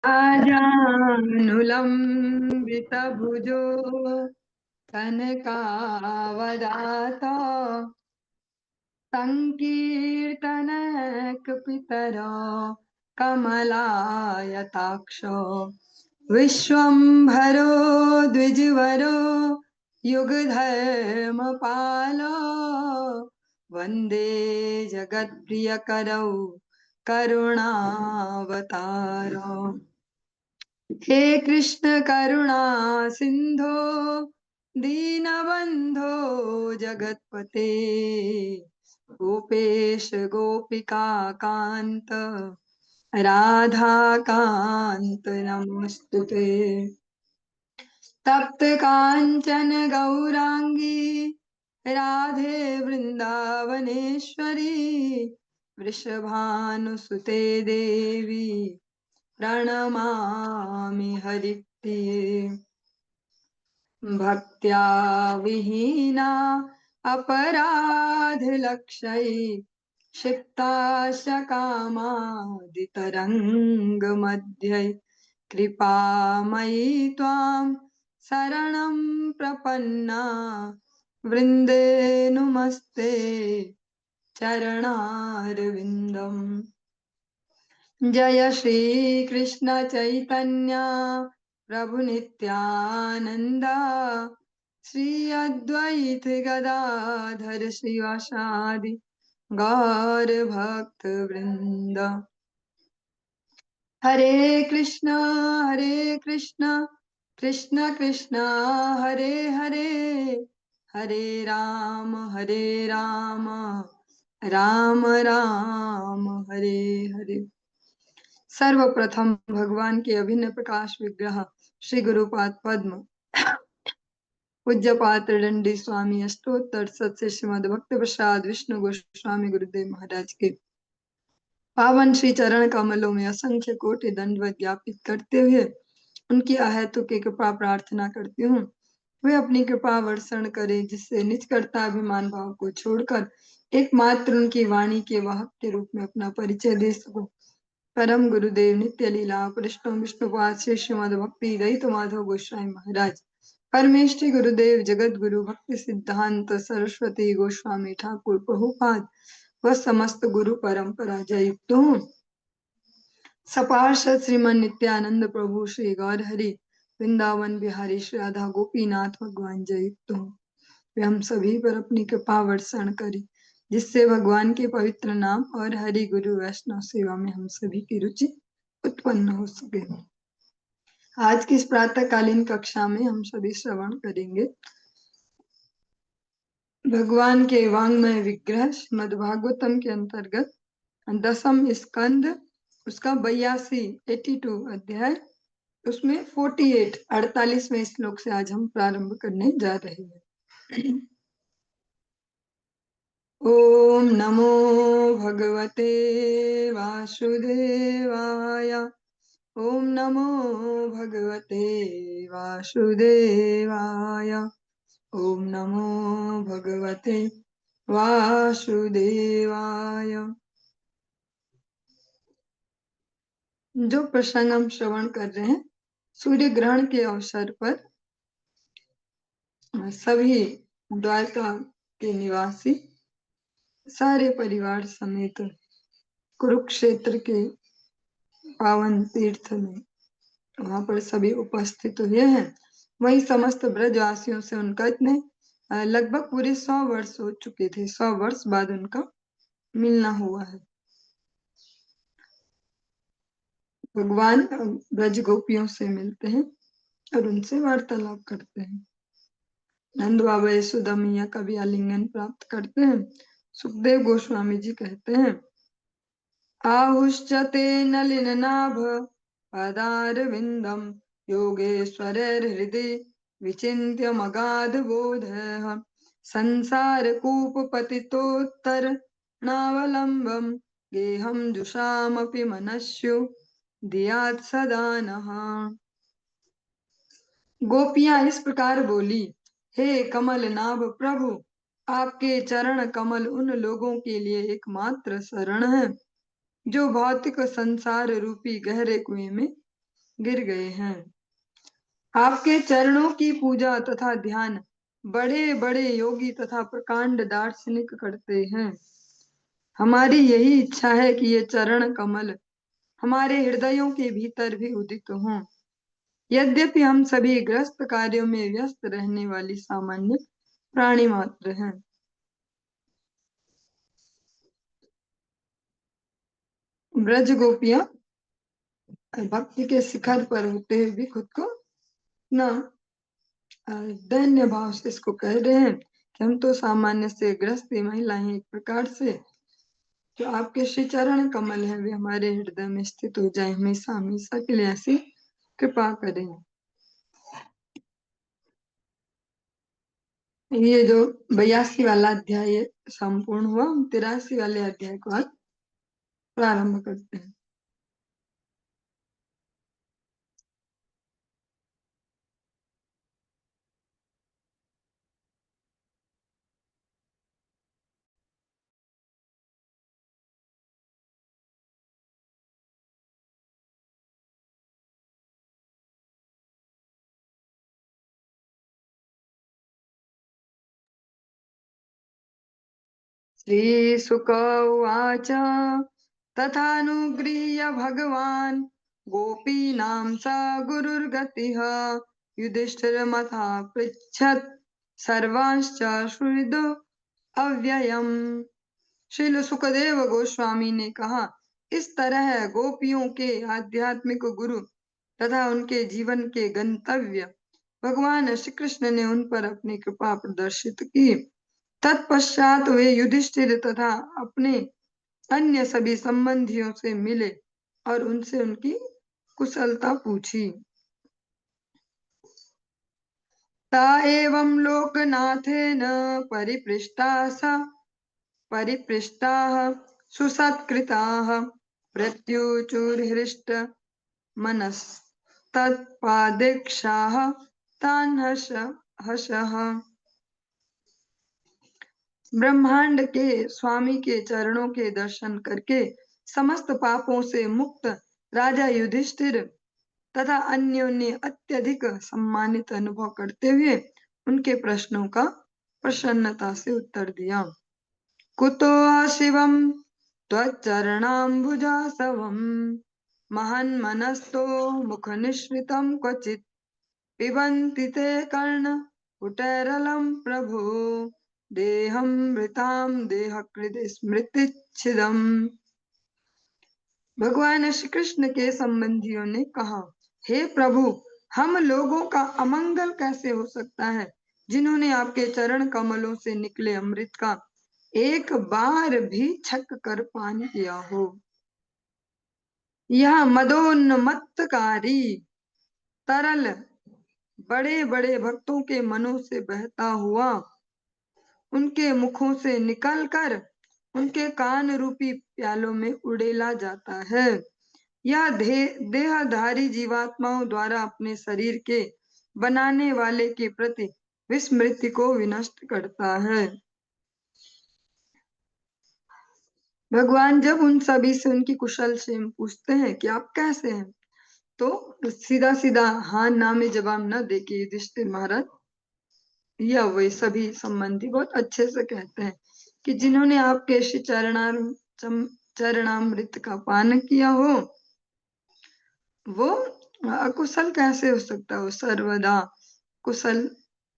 आजानुलम्बितभुजो कनकावदाता संकीर्तनैकपितरो कमलायताक्षो विश्वम्भरो द्विजवरो युगधर्मपालो वन्दे जगत्प्रियकरौ करुणावतारो। हे कृष्ण करुणा सिंधो दीनबंधो जगतपते गोपेश गोपिका कांत राधा कांत नमस्तुते। तप्त कांचन गौरांगी राधे वृंदावनेश्वरी वृषभानुसुते देवी प्रणमामि हरिप्रिये। भक्त्या विहीना अपराधलक्षै क्षिप्ताश्च कामादितरङ्गमध्ये कृपामयि त्वां शरणं प्रपन्ना वृन्दे नुमस्ते चरणारविन्दम्। जय श्री कृष्ण चैतन्य प्रभु नित्यानंद श्री अद्वैत गदाधर श्रीवासादि गौर भक्त वृंद। हरे कृष्ण कृष्ण कृष्ण हरे हरे हरे राम राम राम हरे हरे। सर्वप्रथम भगवान के अभिन्न प्रकाश विग्रह श्री गुरुपाद पद्म पूज्यपाद दंडी स्वामी अष्टोत्तर सत्य श्रीमद भक्त प्रसाद विष्णु गोस्वामी गुरुदेव महाराज के पावन श्री चरण कमलों में असंख्य कोटि दंडवत ज्ञापित करते हुए उनकी अहेतु की कृपा प्रार्थना करती हूँ। वे अपनी कृपा वर्षण करे जिससे निज कर्ताभिमान भाव को छोड़कर एकमात्र उनकी वाणी के वाहक के रूप में अपना परिचय दे सको। परम गुरुदेव नित्य लीला कृष्ण विष्णुपाद श्री श्रीमद भक्ति रहित माधव गोस्वामी महाराज परमेष्ठी गुरुदेव जगत गुरु भक्ति सिद्धांत सरस्वती गोस्वामी ठाकुर प्रभुपाद व समस्त गुरु परंपरा जयुक्त हूँ। सपार्षद श्रीमन नित्यानंद प्रभु श्री गौर हरि वृंदावन बिहारी श्री राधा गोपीनाथ भगवान जयुक्त हूँ। वे हम सभी पर अपनी कृपा वर्षण करें जिससे भगवान के पवित्र नाम और हरि गुरु वैष्णव सेवा में हम सभी की रुचि उत्पन्न हो सके। आज की इस प्रातःकालीन कक्षा में हम सभी श्रवण करेंगे भगवान के वांग्मय विग्रह श्रीमद् भागवतम के अंतर्गत 10वीं स्कंद उसका 82 अध्याय उसमें 48वें श्लोक से आज हम प्रारंभ करने जा रहे हैं। ओम नमो भगवते वासुदेवाय ओम नमो भगवते वासुदेवाय ओम नमो भगवते वासुदेवाय। जो प्रसंग हम श्रवण कर रहे हैं सूर्य ग्रहण के अवसर पर सभी द्वारका के निवासी सारे परिवार समेत कुरुक्षेत्र के पावन तीर्थ में वहां पर सभी उपस्थित हुए हैं। वही समस्त ब्रजवासियों से उनका इतने लगभग पूरे 100 वर्ष हो चुके थे। 100 वर्ष बाद उनका मिलना हुआ है। भगवान ब्रज गोपियों से मिलते हैं और उनसे वार्तालाप करते हैं। नंद बाबा यशोदा मैया का भी आलिंगन प्राप्त करते हैं। सुखदेव गोस्वामी जी कहते हैं आहुश्चते नलिननाभ पदारविन्दं योगेश्वरहृदि विचिन्त्य मगाध बोधः संसारकूपपतितोत्तरणावलम्बं गेहं जुषामपि मनस्यु धियात् सदा नः। गोपियां इस प्रकार बोली, हे कमल नाभ प्रभु, आपके चरण कमल उन लोगों के लिए एकमात्र शरण है जो भौतिक संसार रूपी गहरे कुएं में गिर गए हैं। आपके चरणों की पूजा तथा ध्यान बड़े बड़े योगी तथा प्रकांड दार्शनिक करते हैं। हमारी यही इच्छा है कि ये चरण कमल हमारे हृदयों के भीतर भी उदित हों। यद्यपि हम सभी ग्रस्त कार्यों में व्यस्त रहने वाली सामान्य प्राणी मात्र हैं। ब्रज गोपियां भक्ति के शिखर पर होते हुए भी खुद को ना दैन्य भाव से इसको कह रहे हैं कि हम तो सामान्य से ग्रस्त महिलाएं हैं। एक प्रकार से जो आपके श्री चरण कमल है वे हमारे हृदय में स्थित हो जाए हमेशा हमेशा के लिए, ऐसी कृपा करें। ये जो 82 वाला अध्याय संपूर्ण हुआ, हम 83 वाले अध्याय को आज प्रारंभ करते हैं। श्रीशुक उवाच तथानुगृह्य भगवान् गोपीनां स गुरुर्गतिः युधिष्ठिरमथा पृच्छत् सर्वांश्च श्रुतो अव्ययम्। श्रील सुखदेव गोस्वामी ने कहा, इस तरह गोपियों के आध्यात्मिक गुरु तथा उनके जीवन के गंतव्य भगवान श्री कृष्ण ने उन पर अपनी कृपा प्रदर्शित की। तत्पश्चात वे युधिष्ठिर तथा अपने अन्य सभी संबंधियों से मिले और उनसे उनकी कुशलता पूछी। ता एवं लोकनाथेन परिपृष्टाः सुसत्कृताः प्रत्युचुर्हृष्ट मनस्तत्पादेक्षाः तान् हर्षः। ब्रह्मांड के स्वामी के चरणों के दर्शन करके समस्त पापों से मुक्त राजा युधिष्ठिर तथा अन्यों ने अत्यधिक सम्मानित अनुभव करते हुए उनके प्रश्नों का प्रसन्नता से उत्तर दिया। कुतो शिवम त्वच्चरणाम्बुजासवम् महन्मनस्तो मुखनिःसृतं क्वचित् पिबन्ति ते कर्णपुटैरलं प्रभो देहमृतां देहकृद् स्मृतिच्छिदम्। भगवान श्री कृष्ण के संबंधियों ने कहा, हे प्रभु, हम लोगों का अमंगल कैसे हो सकता है जिन्होंने आपके चरण कमलों से निकले अमृत का एक बार भी छक कर पान किया हो। यह मदोन्मत्तकारी तरल बड़े बड़े भक्तों के मनों से बहता हुआ उनके मुखों से निकलकर उनके कान रूपी प्यालों में उड़ेला जाता है। यह देहधारी जीवात्माओं द्वारा अपने शरीर के बनाने वाले के प्रति विस्मृति को विनष्ट करता है। भगवान जब उन सभी से उनकी कुशल से पूछते हैं कि आप कैसे हैं, तो सीधा सीधा हाँ ना में जवाब न देके युधिष्ठिर महाराज या वे सभी संबंधी बहुत अच्छे से कहते हैं कि जिन्होंने आपके श्री चरणामृत का पान किया हो वो अकुशल कैसे हो सकता है, वो सर्वदा कुशल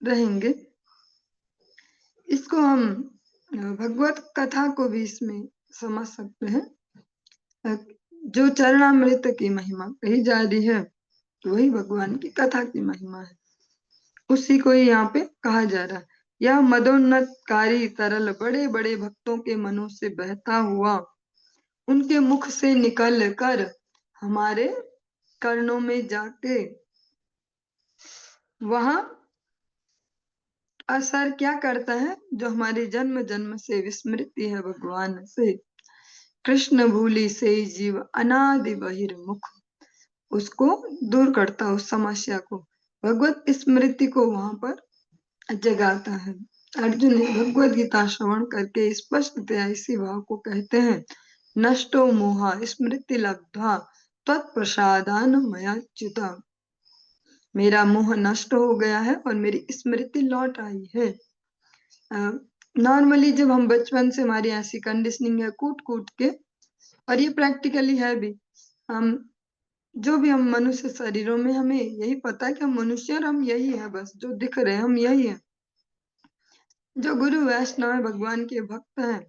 रहेंगे। इसको हम भगवत कथा को भी इसमें समझ सकते हैं। जो चरणामृत की महिमा कही जा रही है वही भगवान की कथा की महिमा है, उसी को ही यहाँ पे कहा जा रहा है। यह मदोन्नतकारी तरल बड़े बड़े भक्तों के मनों से बहता हुआ उनके मुख से निकल कर हमारे कर्णों में जाके वहां असर क्या करता है, जो हमारी जन्म जन्म से विस्मृति है भगवान से, कृष्ण भूलि से जीव अनादि बहिर्मुख, उसको दूर करता है। उस समस्या को भगवत स्मृति को वहां पर जगाता है। अर्जुन ने भगवत गीता श्रवण करके स्पष्टतया इसी भाव को कहते हैं, नष्टो मोहा स्मृति लब्ध्वा त्वत्प्रसादान मयाच्युता। मेरा मोह नष्ट हो गया है और मेरी स्मृति लौट आई है। नॉर्मली जब हम बचपन से हमारी ऐसी कंडीशनिंग है कूट कूट के, और ये प्रैक्टिकली है भी, हम जो भी हम मनुष्य शरीरों में हमें यही पता है कि हम मनुष्य और हम यही है, बस जो दिख रहे हैं हम यही है। जो गुरु वैष्णव है, भगवान के भक्त हैं,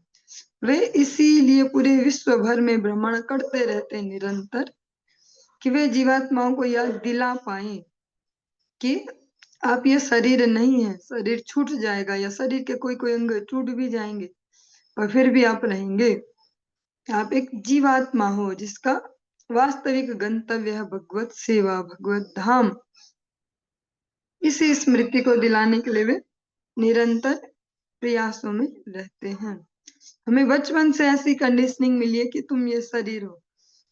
वे इसीलिए पूरे विश्व भर में भ्रमण करते रहते हैं निरंतर, कि वे जीवात्माओं को यह दिला पाए कि आप ये शरीर नहीं है, शरीर छूट जाएगा या शरीर के कोई कोई अंग टूट भी जाएंगे और फिर भी आप रहेंगे। आप एक जीवात्मा हो जिसका वास्तविक गंतव्य है भगवत सेवा, भगवत धाम। इसी स्मृति को दिलाने के लिए वे निरंतर प्रयासों में रहते हैं। हमें बचपन से ऐसी कंडीशनिंग मिली है कि तुम ये शरीर हो,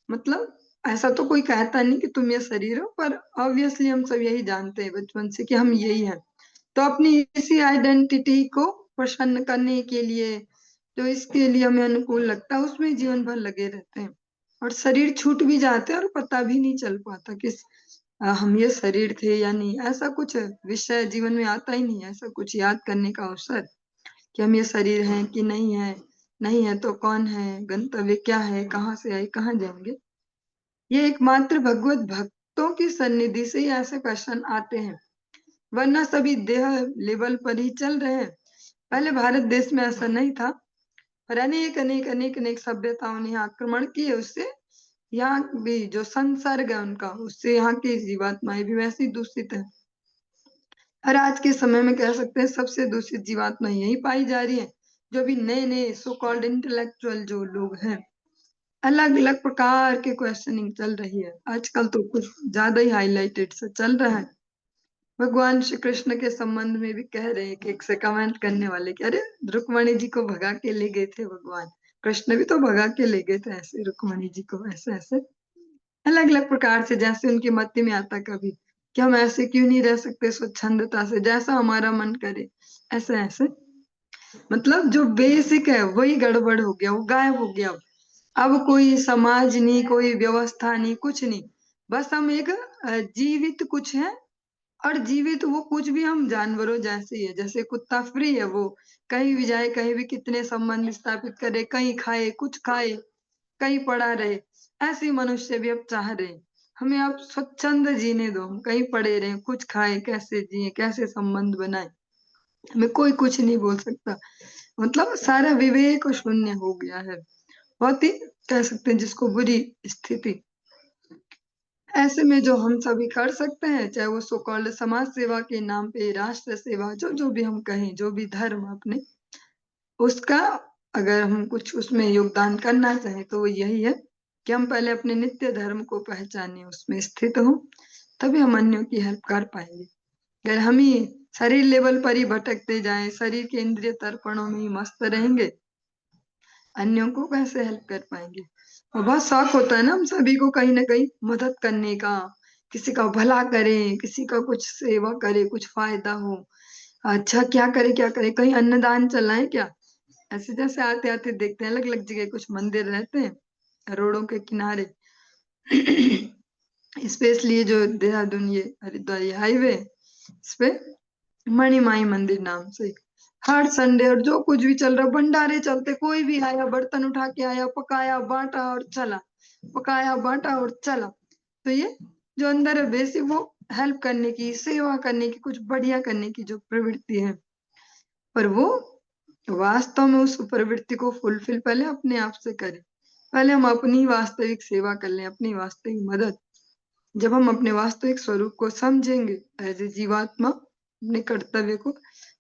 मतलब ऐसा तो कोई कहता नहीं कि तुम ये शरीर हो, पर ऑब्वियसली हम सब यही जानते हैं बचपन से कि हम यही हैं। तो अपनी इसी आइडेंटिटी को प्रसन्न करने के लिए जो इसके लिए हमें अनुकूल लगता है उसमें जीवन भर लगे रहते हैं, और शरीर छूट भी जाते हैं और पता भी नहीं चल पाता कि हम ये शरीर थे या नहीं। ऐसा कुछ विषय जीवन में आता ही नहीं है, ऐसा कुछ याद करने का अवसर कि हम ये शरीर हैं कि नहीं है, नहीं है तो कौन है, गंतव्य क्या है, कहाँ से आए कहाँ जाएंगे। ये एकमात्र भगवत भक्तों की सन्निधि से ही ऐसे क्वेश्चन आते हैं, वरना सभी देह लेवल पर ही चल रहे हैं। पहले भारत देश में ऐसा नहीं था, पर अनेक अनेक अनेक अनेक सभ्यताओं ने यहाँ आक्रमण किए, उससे यहाँ भी जो संसर्ग है उनका, उससे यहाँ की जीवात्माएं भी वैसी दूषित है। और आज के समय में कह सकते हैं सबसे दूषित जीवात्मा यही पाई जा रही है। जो भी नए नए सो कॉल्ड इंटेलेक्चुअल जो लोग हैं, अलग अलग प्रकार के क्वेश्चनिंग चल रही है आजकल, तो कुछ ज्यादा ही हाईलाइटेड से चल रहा है। भगवान श्री कृष्ण के संबंध में भी कह रहे हैं कि एक से कमेंट करने वाले कि अरे रुक्मणी जी को भगा के ले गए थे भगवान कृष्ण, भी तो भगा के ले गए थे ऐसे रुक्मणी जी को, ऐसे ऐसे अलग अलग प्रकार से, जैसे उनकी मति में आता कभी कि हम ऐसे क्यों नहीं रह सकते स्वच्छंदता से, जैसा हमारा मन करे ऐसे ऐसे। मतलब जो बेसिक है वही गड़बड़ हो गया, वो गायब हो गया। अब कोई समाज नहीं, कोई व्यवस्था नहीं, कुछ नहीं, बस हम एक जीवित कुछ है। और जीवित वो कुछ भी हम जानवरों जैसे ही है, जैसे कुत्ता फ्री है, वो कहीं भी जाए, कहीं भी कितने संबंध स्थापित करे, कहीं खाए कुछ खाए, कहीं पड़ा रहे। ऐसे मनुष्य भी अब चाह रहे हैं हमें आप स्वच्छंद जीने दो, हम कहीं पड़े रहे, कुछ खाए, कैसे जिए, कैसे संबंध बनाए, हमें कोई कुछ नहीं बोल सकता। मतलब सारा विवेक शून्य हो गया है, बहुत ही कह सकते हैं जिसको बुरी स्थिति। ऐसे में जो हम सभी कर सकते हैं, चाहे वो सो कॉल्ड समाज सेवा के नाम पे, राष्ट्र सेवा, जो जो भी हम कहें, जो भी धर्म अपने, उसका अगर हम कुछ उसमें योगदान करना चाहें तो वो यही है कि हम पहले अपने नित्य धर्म को पहचाने, उसमें स्थित हो, तभी हम अन्यों की हेल्प कर पाएंगे। अगर हम ही शरीर लेवल पर ही भटकते जाएं, शरीर के इंद्रिय तर्पणों में ही मस्त रहेंगे, अन्यों को कैसे हेल्प कर पाएंगे। और बहुत शौक होता है ना हम सभी को कहीं ना कहीं मदद करने का, किसी का भला करें, किसी का कुछ सेवा करे, कुछ फायदा हो। अच्छा क्या करे क्या करे, कहीं अन्नदान चलाएं क्या, ऐसे जैसे आते आते देखते हैं अलग अलग जगह कुछ मंदिर रहते हैं रोडों के किनारे। स्पेशली जो देहरादून ये हरिद्वार ये हाईवे, इस पे मणिमाई मंदिर नाम से हर संडे और जो कुछ भी चल रहा भंडारे चलते, कोई भी आया बर्तन उठा के आया, पकाया बांटा और चला, पकाया बांटा और चला। तो ये जो अंदर है बेसिक, वो हेल्प करने की, सेवा करने की, कुछ बढ़िया करने की जो प्रवृत्ति है, पर वो वास्तव में उस प्रवृत्ति को फुलफिल पहले अपने आप से करें। पहले हम अपनी वास्तविक सेवा कर लें, अपनी वास्तविक मदद। जब हम अपने वास्तविक स्वरूप को समझेंगे एज ए जीवात्मा, अपने कर्तव्य को,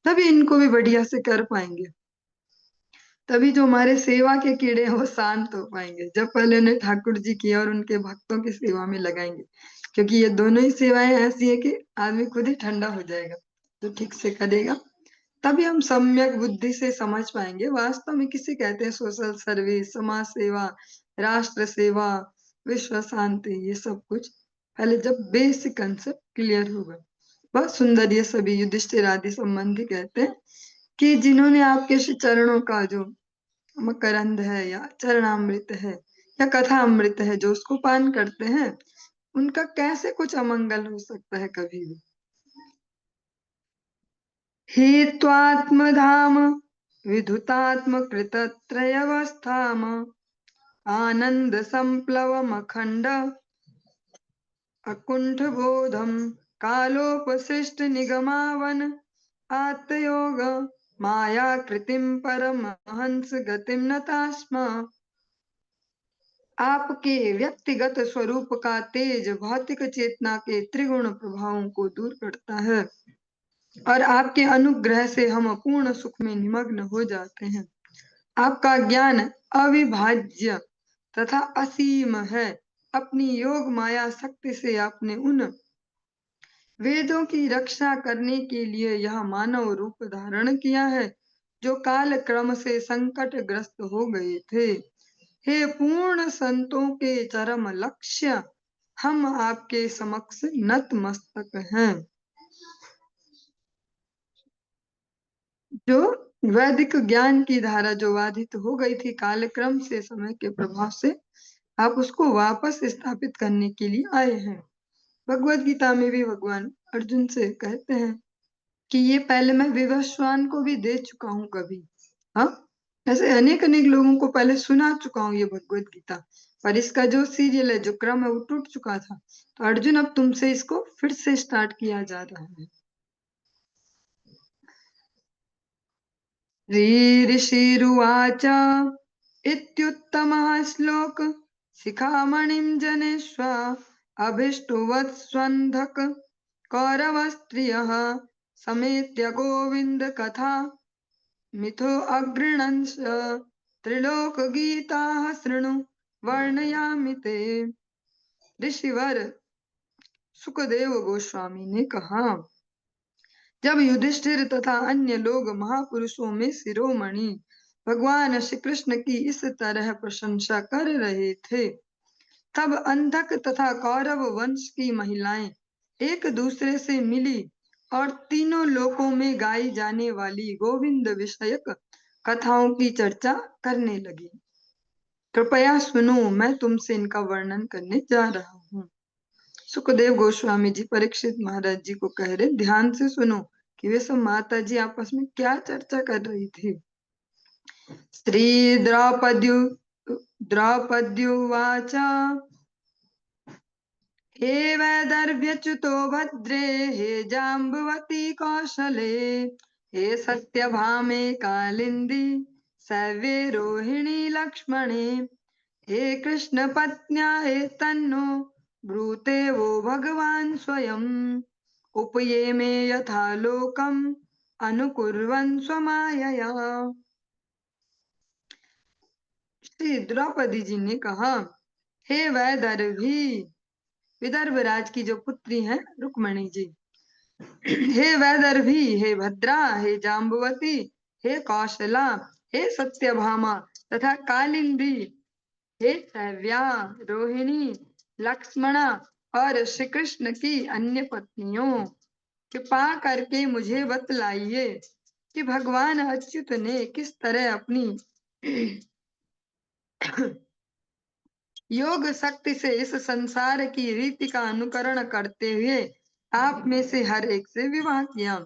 तभी इनको भी बढ़िया से कर पाएंगे। तभी जो हमारे सेवा के कीड़े हैं वो शांत हो पाएंगे, जब पहले उन्हें ठाकुर जी की और उनके भक्तों की सेवा में लगाएंगे। क्योंकि ये दोनों ही सेवाएं ऐसी है कि आदमी खुद ही ठंडा हो जाएगा तो ठीक से करेगा। तभी हम सम्यक बुद्धि से समझ पाएंगे वास्तव में किसे कहते हैं सोशल सर्विस, समाज सेवा, राष्ट्र सेवा, विश्व शांति, ये सब कुछ पहले जब बेसिक कंसेप्ट क्लियर होगा। बहुत सुंदर ये सभी युधिष्ठिर आदि संबंधी कहते हैं कि जिन्होंने आपके श्री चरणों का जो मकरंद है या चरणामृत है, या कथा अमृत है जो उसको पान करते हैं, उनका कैसे कुछ अमंगल हो सकता है कभी भी। हे त्वात्मधाम विधुतात्म कृतत्रयवस्थाम आनंद संप्लवमखंड अकुंठ बोधम कालोपशिष्ट निगमावन आत्मयोग माया कृतिम परमहंस गतिम नतास्म। आपके व्यक्तिगत स्वरूप का तेज भौतिक चेतना के त्रिगुण प्रभावों को दूर करता है और आपके अनुग्रह से हम पूर्ण सुख में निमग्न हो जाते हैं। आपका ज्ञान अविभाज्य तथा असीम है। अपनी योग माया शक्ति से आपने उन वेदों की रक्षा करने के लिए यह मानव रूप धारण किया है जो काल क्रम से संकट ग्रस्त हो गए थे। हे पूर्ण संतों के चरम लक्ष्य, हम आपके समक्ष नतमस्तक हैं। जो वैदिक ज्ञान की धारा जो बाधित हो गई थी कालक्रम से, समय के प्रभाव से, आप उसको वापस स्थापित करने के लिए आए हैं। भगवत गीता में भी भगवान अर्जुन से कहते हैं कि ये पहले मैं विवस्वान को भी दे चुका हूँ कभी। हाँ, ऐसे अनेक अनेक लोगों को पहले सुना चुका हूँ ये भगवत गीता, पर इसका जो सीरियल है, जो क्रम है, वो टूट चुका था। तो अर्जुन, अब तुमसे इसको फिर से स्टार्ट किया जा रहा है। ऋषिरुवाच इत्युत्तमः श्लोक शिखामणिं जनेष्व अभिष्टुवत्स्वन्धक कौरवस्त्रियः समेत्य गोविन्द कथा मिथो अगृह्णंस त्रिलोकगीताः शृणु वर्णयामि ते। ऋषिवर सुखदेव गोस्वामी ने कहा, जब युधिष्ठिर तथा अन्य लोग महापुरुषों में शिरोमणि भगवान श्री कृष्ण की इस तरह प्रशंसा कर रहे थे, तब अंधक तथा कौरव वंश की महिलाएं एक दूसरे से मिली और तीनों लोकों में गाई जाने वाली गोविंद विषयक कथाओं की चर्चा करने लगी। कृपया सुनो, मैं तुमसे इनका वर्णन करने जा रहा हूँ। सुखदेव गोस्वामी जी परीक्षित महाराज जी को कह रहे, ध्यान से सुनो कि वे सब माता जी आपस में क्या चर्चा कर रही थी। श्री द्रौपद्युवाच हे वैदर्भ्यच्युतो भद्रे हे जाम्बवती कौशले हे सत्यभामे कालिंदी सव्ये रोहिणी लक्ष्मणे हे कृष्ण पत्न्या हे तन्नो ब्रूते वो भगवान स्वयं उपये में यथा लोकम अनुकुर्वन् स्वमायया। श्री द्रौपदी जी ने कहा, हे वैदर्भी, विदर्भ राज की जो पुत्री हैं रुक्मणी जी, हे वैदर्भी, हे भद्रा, हे जाम्बवती, हे कौशला, हे सत्यभामा तथा कालिंदी, हे सव्या, रोहिणी, लक्ष्मणा और श्री कृष्ण की अन्य पत्नियों, कृपा करके मुझे बतलाइए कि भगवान अच्युत ने किस तरह अपनी योग शक्ति से इस संसार की रीति का अनुकरण करते हुए आप में से हर एक से विवाह किया।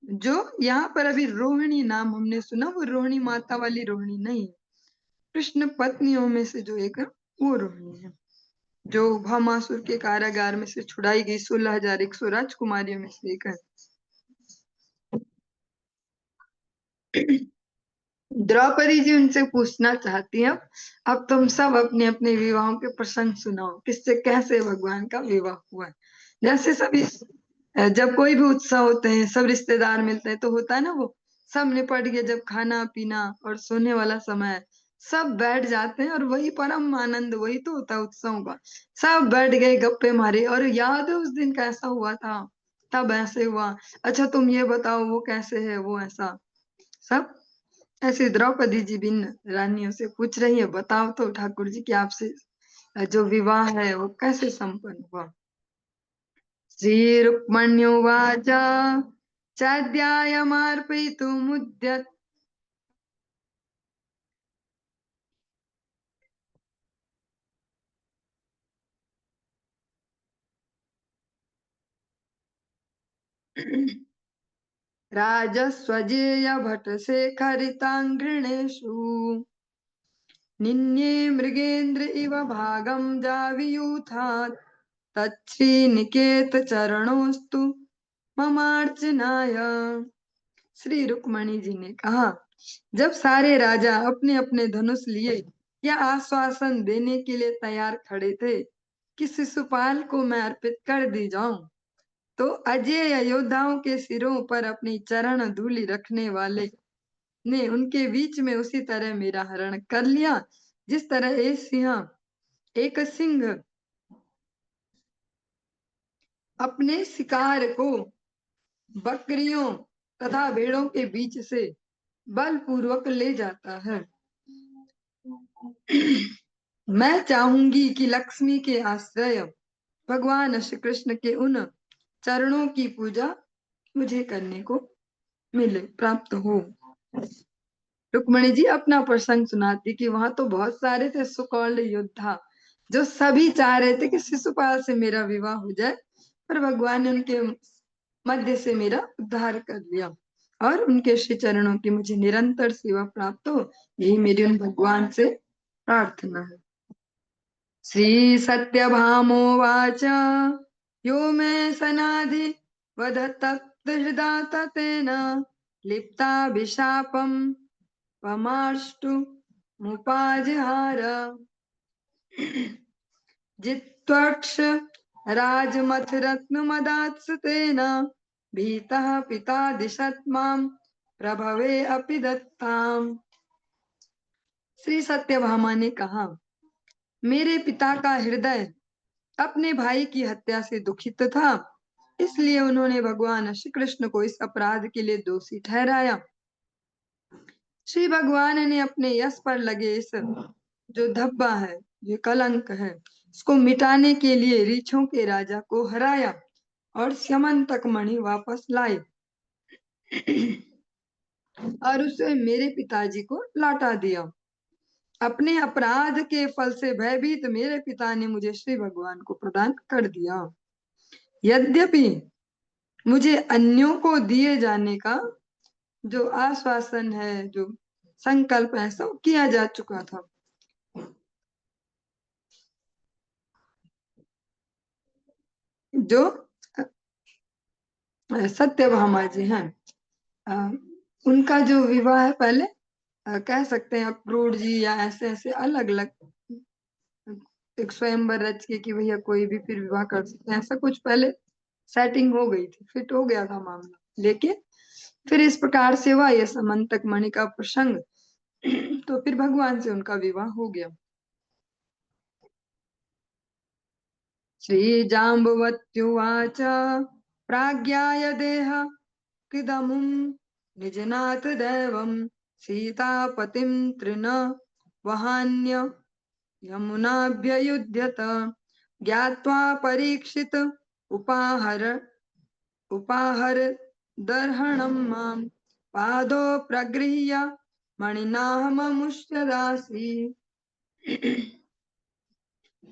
जो यहाँ पर अभी रोहिणी नाम हमने सुना, वो रोहिणी माता वाली रोहिणी नहीं है। कृष्ण पत्नियों में से जो एक है वो रोहिणी है, जो भामासुर के कारागार में से छुड़ाई गई 16,100 राजकुमारियों में से एक है। द्रौपदी जी उनसे पूछना चाहती हैं, अब तुम सब अपने अपने विवाहों के प्रसंग सुनाओ, किससे कैसे भगवान का विवाह हुआ है। जैसे सभी जब कोई भी उत्सव होते हैं, सब रिश्तेदार मिलते हैं, तो होता है ना, वो सब निपट गया, जब खाना पीना और सोने वाला समय है, सब बैठ जाते हैं और वही परम आनंद, वही तो होता है उत्सव का। सब बैठ गए, गप्पे मारे, और याद है उस दिन कैसा हुआ था, तब ऐसे हुआ, अच्छा तुम ये बताओ वो कैसे है, वो ऐसा सब। ऐसे द्रौपदी जी बिन रानियों से पूछ रही है, बताओ तो ठाकुर जी कि आपसे जो विवाह है वो कैसे संपन्न हुआ। श्री रुक्मण्युवाच चाद्यायमार्पयितुमुद्यत राजस्वजेय भटशेखरिताङ्घ्रिणेषु निन्ये मृगेन्द्र इव भागं जावियूथात् तच्छ्रीनिकेत चरणोस्तु ममार्चनाय। श्री रुक्मणी जी ने कहा, जब सारे राजा अपने अपने धनुष लिए या आश्वासन देने के लिए तैयार खड़े थे कि शिशुपाल को मैं अर्पित कर दी जाऊं, तो अजेय योद्धाओं के सिरों पर अपनी चरण धूलि रखने वाले ने उनके बीच में उसी तरह मेरा हरण कर लिया, जिस तरह एक सिंह अपने शिकार को बकरियों तथा भेड़ों के बीच से बलपूर्वक ले जाता है। मैं चाहूंगी कि लक्ष्मी के आश्रय भगवान श्री कृष्ण के उन चरणों की पूजा मुझे करने को मिले, प्राप्त हो। रुक्मणी जी अपना प्रसंग सुनाती कि वहां तो बहुत सारे थे सुकौल योद्धा, जो सभी चाह रहे थे कि शिशुपाल से मेरा विवाह हो जाए, पर भगवान ने उनके मध्य से मेरा उद्धार कर लिया और उनके श्री चरणों की मुझे निरंतर सेवा प्राप्त हो, यही मेरी उन भगवान से प्रार्थना है। श्री सत्यभामोवाच यो मे सनाधि वदतप्त हृदा ततेन लिप्ताभिशापं पमार्ष्टु मुपाजहार। जित्वक्ष राजमथरत्नमदात्सुतेन भीतः पिता दिशत मां प्रभवे अपि दत्ताम। श्री सत्यभामा ने कहा, मेरे पिता का हृदय अपने भाई की हत्या से दुखित था, इसलिए उन्होंने भगवान श्री कृष्ण को इस अपराध के लिए दोषी ठहराया। श्री भगवान ने अपने यश पर लगे इस जो धब्बा है, जो कलंक है, इसको मिटाने के लिए रीछों के राजा को हराया और स्यमंतक मणि वापस लाए और उसे मेरे पिताजी को लौटा दिया। अपने अपराध के फल से भयभीत मेरे पिता ने मुझे श्री भगवान को प्रदान कर दिया। यद्यपि मुझे अन्यों को दिए जाने का जो आश्वासन है, जो संकल्प है, सब किया जा चुका था। जो सत्यभामा जी हैं, उनका जो विवाह है पहले कह सकते हैं अक्रूर जी या ऐसे ऐसे अलग अलग एक स्वयंवर रच के कि भैया कोई भी फिर विवाह कर सकते हैं, ऐसा कुछ पहले सेटिंग हो गई थी, फिट हो गया था मामला, लेकिन फिर इस प्रकार से हुआ ये समंतक मणि का प्रसंग तो फिर भगवान से उनका विवाह हो गया। श्री जाम्बवत्युवाच प्राज्ञाय देह किदमुं निजनाथ दैवं सीतापतिं तृण वहान्य यमुनाभ्ययुध्यत ज्ञात्वा परीक्षित उपाहर उपाहर दर्हणं मां पादो प्रगृह्य मणिनाहममुष्यदासी।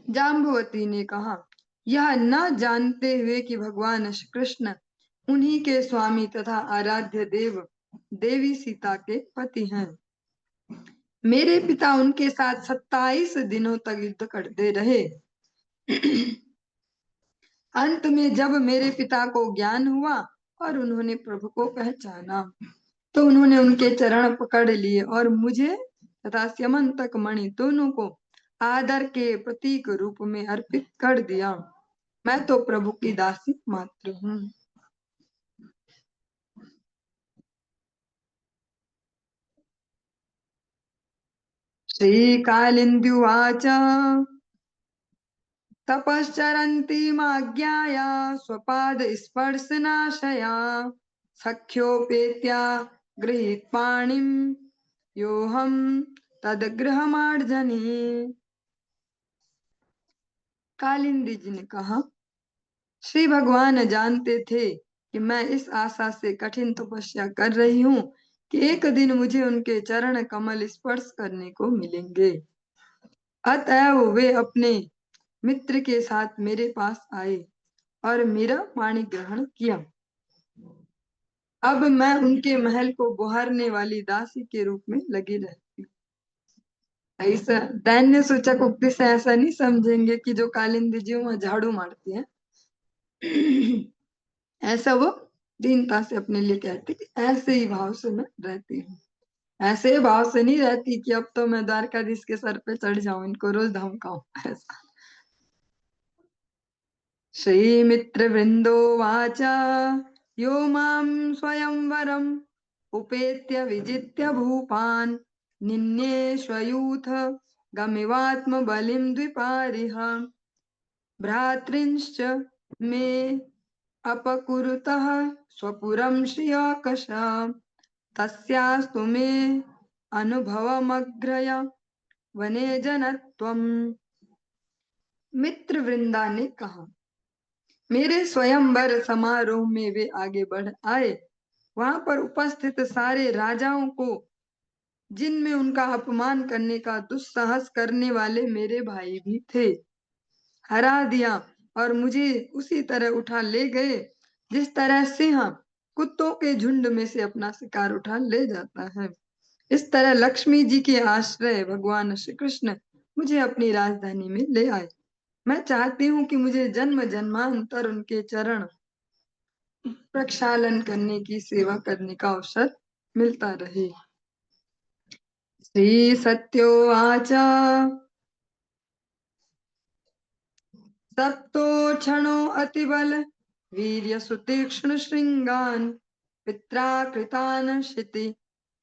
जाम्बवती ने कहा, यह न जानते हुए कि भगवान श्री कृष्ण उन्हीं के स्वामी तथा आराध्य देव देवी सीता के पति हैं, मेरे पिता उनके साथ 27 दिनों तक युद्ध करते रहे। अंत में जब मेरे पिता को ज्ञान हुआ और उन्होंने प्रभु को पहचाना, तो उन्होंने उनके चरण पकड़ लिए और मुझे तथा स्यमंतक मणि दोनों को आदर के प्रतीक रूप में अर्पित कर दिया। मैं तो प्रभु की दासी मात्र हूँ। श्री कालिंद्युवाच तपश्चरन्ती माज्ञाया स्वपाद स्पर्शनाशया सख्योपेत्या गृहीत पाणिम योहम तदगृहमार्जनी। कालिंदी जी ने कहा, श्री भगवान जानते थे कि मैं इस आशा से कठिन तपस्या कर रही हूँ कि एक दिन मुझे उनके चरण कमल स्पर्श करने को मिलेंगे। अतएव वे अपने मित्र के साथ मेरे पास आए और मेरा पानी ग्रहण किया। अब मैं उनके महल को बुहारने वाली दासी के रूप में लगी रहती हूँ। ऐसा दैन्य सूचक उक्ति से ऐसा नहीं समझेंगे कि जो कालिंदी जी वहां झाड़ू मारती है। ऐसा वो दीनता से अपने लिए कहती कि ऐसे ही भाव से मैं रहती हूँ। ऐसे भाव से नहीं रहती कि अब तो मैं द्वारकाधीश के सर पे चढ़ जाऊं, इनको रोज धमकाऊं। ऐसा। श्री मित्र वृंदो वाचा यो माम स्वयंवरम उपेत्य विजित्य भूपान निन्येष्वयूथ गमिवात्म बलिम द्विपारिह भ्रातृंश्च मे अपकुरुतः स्वपुरं श्रियाकश तस्यास्तु मे अनुभवमग्रय वने जनत्वम्। मित्र वृंदा ने कहा, मेरे स्वयंवर समारोह में वे आगे बढ़ आए। वहां पर उपस्थित सारे राजाओं को, जिनमें उनका अपमान करने का दुस्साहस करने वाले मेरे भाई भी थे, हरा दिया और मुझे उसी तरह उठा ले गए जिस तरह सिंह कुत्तों के झुंड में से अपना शिकार उठा ले जाता है। इस तरह लक्ष्मी जी के आश्रय भगवान श्री कृष्ण मुझे अपनी राजधानी में ले आए। मैं चाहती हूँ कि मुझे जन्म जन्मांतर उनके चरण प्रक्षालन करने की सेवा करने का अवसर मिलता रहे। श्री सत्योवाच सप्तो क्षणो अतिबल वीर्य सुतीक्ष्ण श्रृंगान पित्रा कृतान क्षिति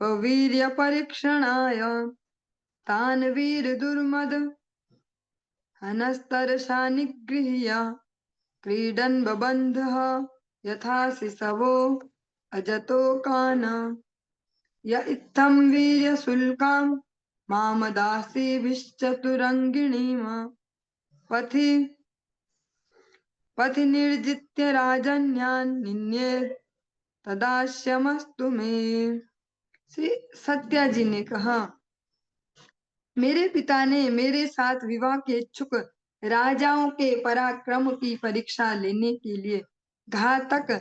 वीर्य परीक्षणाय तान वीर दुर्मद हनस्तरसा निगृह्य क्रीडन् बबन्धः यथा शिशवो अजतो कान य इत्थं वीर्यशुल्कां मामदासीभिश्चतुरङ्गिणीम् पथि पथि निर्जित्य राजन्यान् निन्ये तदास्यमस्तु मे। श्री सत्या जी ने कहा, मेरे पिता ने मेरे साथ विवाह के इच्छुक राजाओं के पराक्रम की परीक्षा लेने के लिए घातक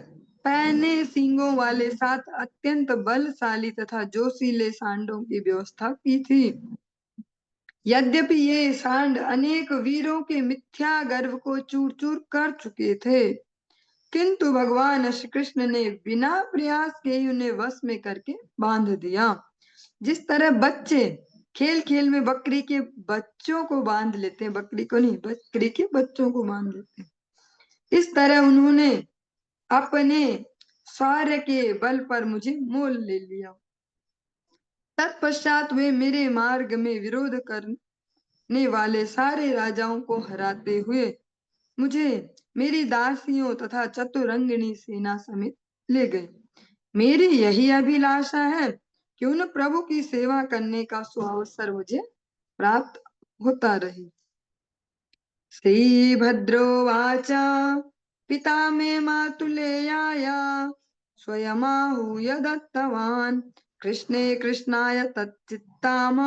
पैने सींगों वाले 7 अत्यंत बलशाली तथा जोशीले सांडों की व्यवस्था की थी। यद्यपि ये सांड अनेक वीरों के मिथ्या गर्व को चूर चूर कर चुके थे, किंतु भगवान श्री कृष्ण ने बिना प्रयास के ही उन्हें वश में करके बांध दिया। जिस तरह बच्चे खेल खेल में बकरी के बच्चों को बांध लेते हैं, बकरी को नहीं, बकरी के बच्चों को बांध लेते हैं, इस तरह उन्होंने अपने शौर्य के बल पर मुझे मोल ले लिया। तत्पश्चात वे मेरे मार्ग में विरोध करने वाले सारे राजाओं को हराते हुए मुझे मेरी दासियों तथा चतुरंगिणी सेना समेत ले गए। मेरी यही अभिलाषा है कि उन प्रभु की सेवा करने का सुअवसर मुझे प्राप्त होता रहे। श्रीभद्रोवाच पिता मे मातुलेयाय स्वयमाहूय दत्तवान् कृष्णे कृष्णाय तच्चित्ताम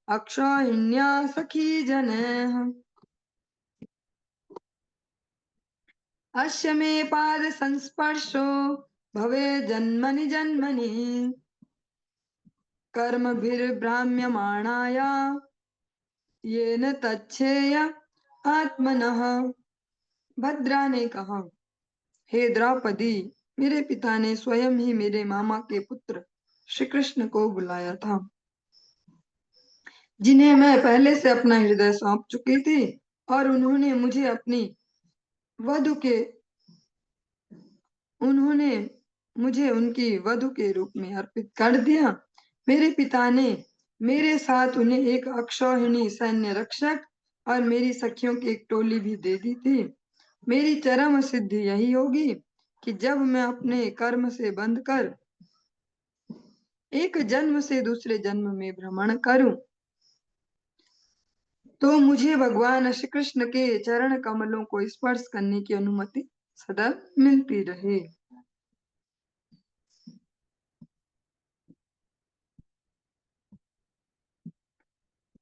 अक्षौहिण्या सखी जनैः अस्य मे पाद संस्पर्शो भवे जन्मनि जन्मनि कर्मभिर्भ्राम्यमाणाय येन तच्छेय आत्मनः। भद्रा ने कहा, हे द्रौपदी, मेरे पिता ने स्वयं ही मेरे मामा के पुत्र श्री कृष्ण को बुलाया था, जिन्हें मैं पहले से अपना हृदय सौंप चुकी थी, और उन्होंने मुझे उनकी वधु के रूप में अर्पित कर दिया। मेरे पिता ने मेरे साथ उन्हें एक अक्षौहिणी सैन्य रक्षक और मेरी सखियों की एक टोली भी दे दी थी। मेरी चरम सिद्धि यही होगी कि जब मैं अपने कर्म से बंध कर एक जन्म से दूसरे जन्म में भ्रमण करूं, तो मुझे भगवान श्री कृष्ण के चरण कमलों को स्पर्श करने की अनुमति सदा मिलती रहे।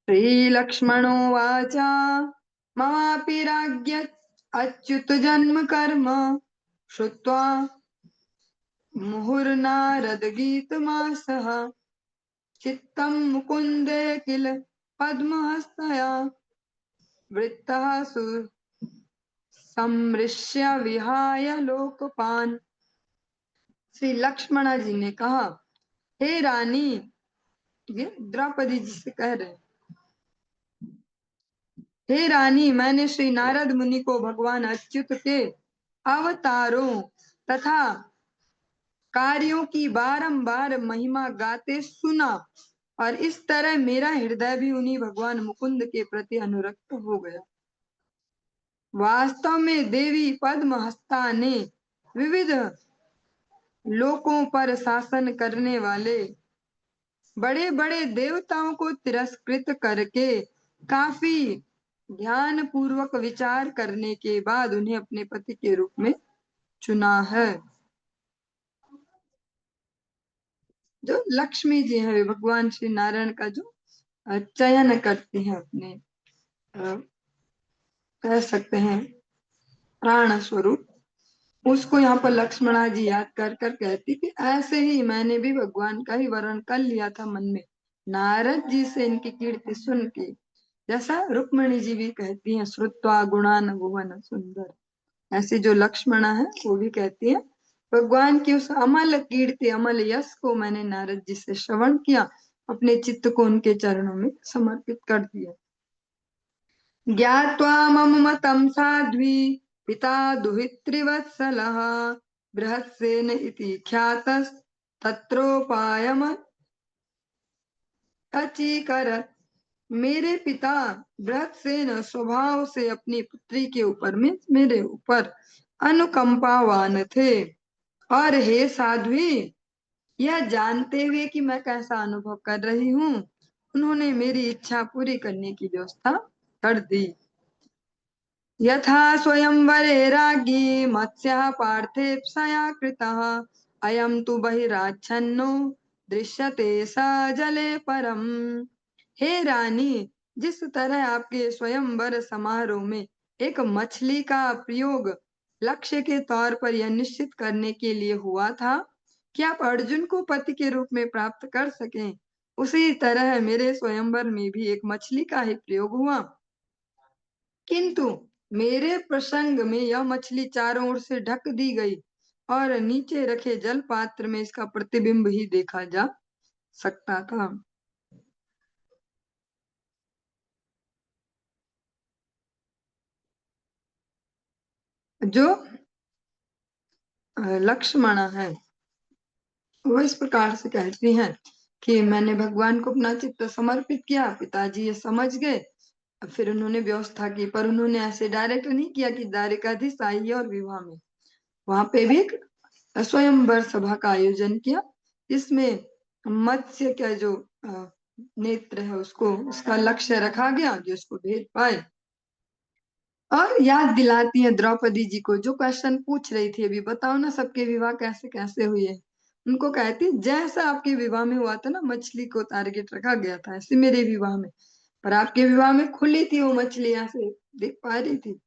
श्रीलक्ष्मणोवाच ममापि राज्ञ अच्युत जन्म कर्म श्रुत्वा मुहुर्नारद गीतमासः चित्तं मुकुन्दे किल पद्महस्तया वृत्तः सम्मृश्य विहाय लोकपान। श्री लक्ष्मणा जी ने कहा, हे रानी, ये द्रौपदी जी से कह रहे, हे रानी, मैंने श्री नारद मुनि को भगवान अच्युत के अवतारों तथा कार्यों की बारंबार महिमा गाते सुना और इस तरह मेरा हृदय भी उन्हीं भगवान मुकुंद के प्रति अनुरक्त हो गया। वास्तव में देवी पद्महस्ता ने विविध लोकों पर शासन करने वाले बड़े बड़े देवताओं को तिरस्कृत करके काफी ध्यान पूर्वक विचार करने के बाद उन्हें अपने पति के रूप में चुना है। जो लक्ष्मी जी है वे भगवान श्री नारायण का जो चयन करती हैं अपने कह सकते हैं प्राण स्वरूप, उसको यहाँ पर लक्ष्मणा जी याद कर कर कहती कि ऐसे ही मैंने भी भगवान का ही वर्ण कर लिया था मन में, नारद जी से इनकी कीर्ति सुन के, जैसा रुक्मिणी जी भी कहती हैं श्रुत्वा गुणान भुवन सुंदर, ऐसी जो लक्ष्मणा है वो भी कहती है भगवान की उस अमल कीर्ति अमल यश को मैंने नारद जी से श्रवण किया, अपने चित्त को उनके चरणों में समर्पित कर दिया। ज्ञात्वा मम मतं साध्वी पिता दुहितृवत्सलः बृहत्सेन इति ख्यातस्तत्रोपायम् अचीकरत्। मेरे पिता बृहत्सेन स्वभाव से अपनी पुत्री के ऊपर में मेरे ऊपर अनुकंपावान थे, और हे साध्वी, यह जानते हुए कि मैं कैसा अनुभव कर रही हूँ, उन्होंने मेरी इच्छा पूरी करने की व्यवस्था कर दी। यथा स्वयंवरे राज्ञी मत्स्यः पार्थेप्सया कृतः अयं तु बहिराच्छन्नो दृश्यते स जले परम। हे रानी, जिस तरह आपके स्वयंवर समारोह में एक मछली का प्रयोग लक्ष्य के तौर पर यह निश्चित करने के लिए हुआ था कि आप अर्जुन को पति के रूप में प्राप्त कर सकें, उसी तरह मेरे स्वयंवर में भी एक मछली का ही प्रयोग हुआ, किंतु मेरे प्रसंग में यह मछली चारों ओर से ढक दी गई और नीचे रखे जल पात्र में इसका प्रतिबिंब ही देखा जा सकता था। जो लक्ष्मणा है वो इस प्रकार से कहती हैं कि मैंने भगवान को अपना चित्त समर्पित किया, पिताजी ये समझ गए, फिर उन्होंने व्यवस्था की, पर उन्होंने ऐसे डायरेक्ट नहीं किया कि द्वारिकाधीश आइए और विवाह में, वहां पे भी एक स्वयंवर सभा का आयोजन किया, जिसमें मत्स्य का जो नेत्र है उसको उसका लक्ष्य रखा गया जो उसको भेद पाए। और याद दिलाती है द्रौपदी जी को, जो क्वेश्चन पूछ रही थी अभी, बताओ ना सबके विवाह कैसे कैसे हुए, उनको कहती जैसा आपके विवाह में हुआ था ना, मछली को टारगेट रखा गया था, ऐसे मेरे विवाह में, पर आपके विवाह में खुली थी वो मछली, ऐसे देख पा रही थी,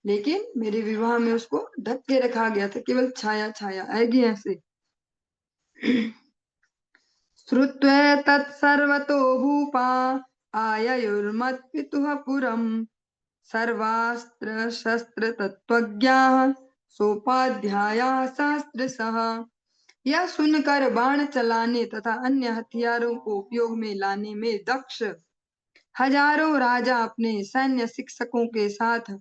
लेकिन मेरे विवाह में उसको ढक के रखा गया था, केवल छाया छाया आएगी ऐसे। श्रुत्वा तत्सर्वतो भूपा आययुर्मत्पितुः पुरम् सर्वास्त्र शस्त्र तत्वज्ञाः सोपाध्यायाः सहस्रशः। यह सुनकर बाण चलाने तथा अन्य हथियारों को उपयोग में लाने में दक्ष हजारों राजा अपने सैन्य शिक्षकों के साथ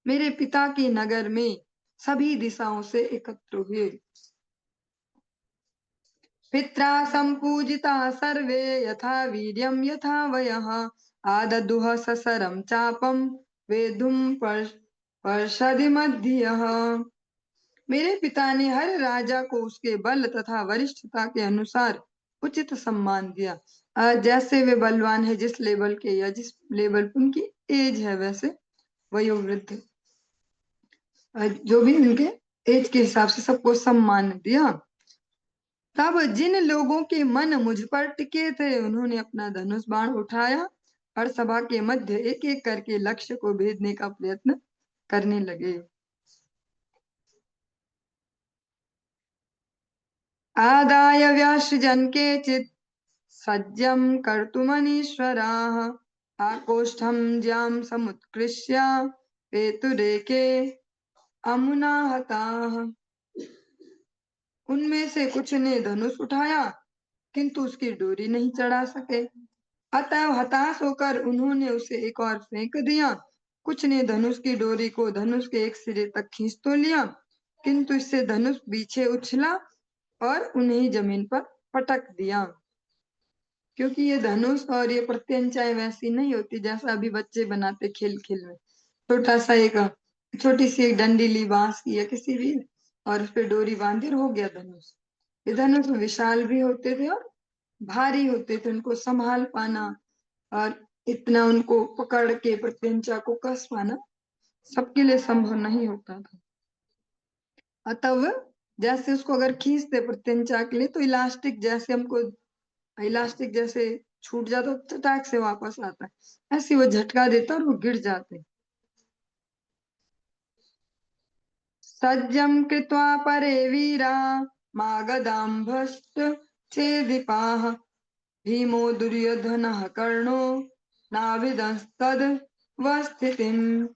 मेरे पिता के नगर में सभी दिशाओं से एकत्र हुए। पित्रा सम्पूजिता सर्वे यथा वीर्यं यथा वयः आददुः ससरं चापं वेधुं पर्षदि मध्यः। मेरे पिता ने हर राजा को उसके बल तथा वरिष्ठता के अनुसार उचित सम्मान दिया। जैसे वे बलवान है, जिस लेवल के या जिस लेवल पर उनकी एज है, वैसे वयोवृद्ध जो भी उनके एज के हिसाब से सबको सम्मान दिया। तब जिन लोगों के मन मुझ पर टिके थे, उन्होंने अपना धनुष बाण उठाया और सभा के मध्य एक एक करके लक्ष्य को भेदने का प्रयत्न करने लगे। आदाय व्यासृजन् केचित् सज्जं कर्तुमनीश्वराः आकोष्ठं ज्यां समुत्कृष्य पेतुरेके अमुना हताः। उनमें से कुछ ने धनुष उठाया किंतु उसकी डोरी नहीं चढ़ा सके, अतः हताश होकर उन्होंने उसे एक और फेंक दिया। कुछ ने धनुष की डोरी को धनुष के एक सिरे तक खींच तो लिया किंतु इससे धनुष पीछे उछला और उन्हें जमीन पर पटक दिया, क्योंकि ये धनुष और ये प्रत्यंचाएं वैसी नहीं होती जैसा अभी बच्चे बनाते खेल खेल में। छोटा सा एक छोटी सी एक डंडी ली बांस की या किसी भी, और उस पर डोरी बांधी और हो गया धनुष। ये धनुष विशाल भी होते थे और भारी होते थे, उनको संभाल पाना और इतना उनको पकड़ के प्रत्यंचा को कस पाना सबके लिए संभव नहीं होता था। अतः जैसे उसको अगर खींचते प्रत्यंचा के लिए तो इलास्टिक जैसे हमको इलास्टिक जैसे छूट जाता तो चटाक से वापस आता है, ऐसे वो झटका देता और वो गिर जाते। सज्जं कृत्वा परे वीरा मागधांभश्च छेदिपाः भीमो दुर्योधनः कर्णो नाविदंस्तद्वस्थितिम्।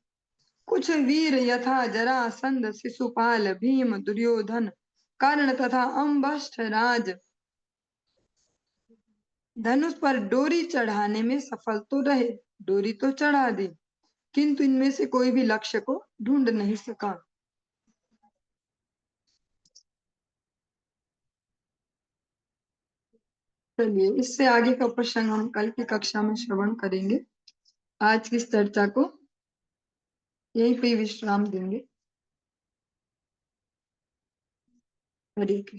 कुछ वीर यथा जरासंध शिशुपाल भीम दुर्योधन कर्ण तथा अम्बष्ठ राज धनुष पर डोरी चढ़ाने में सफल तो रहे, डोरी तो चढ़ा दी किंतु इनमें से कोई भी लक्ष्य को ढूंढ नहीं सका। चलिए इससे आगे का प्रसंग हम कल की कक्षा में श्रवण करेंगे। आज की इस चर्चा को यहीं पे विश्राम देंगे। हरे कृष्ण।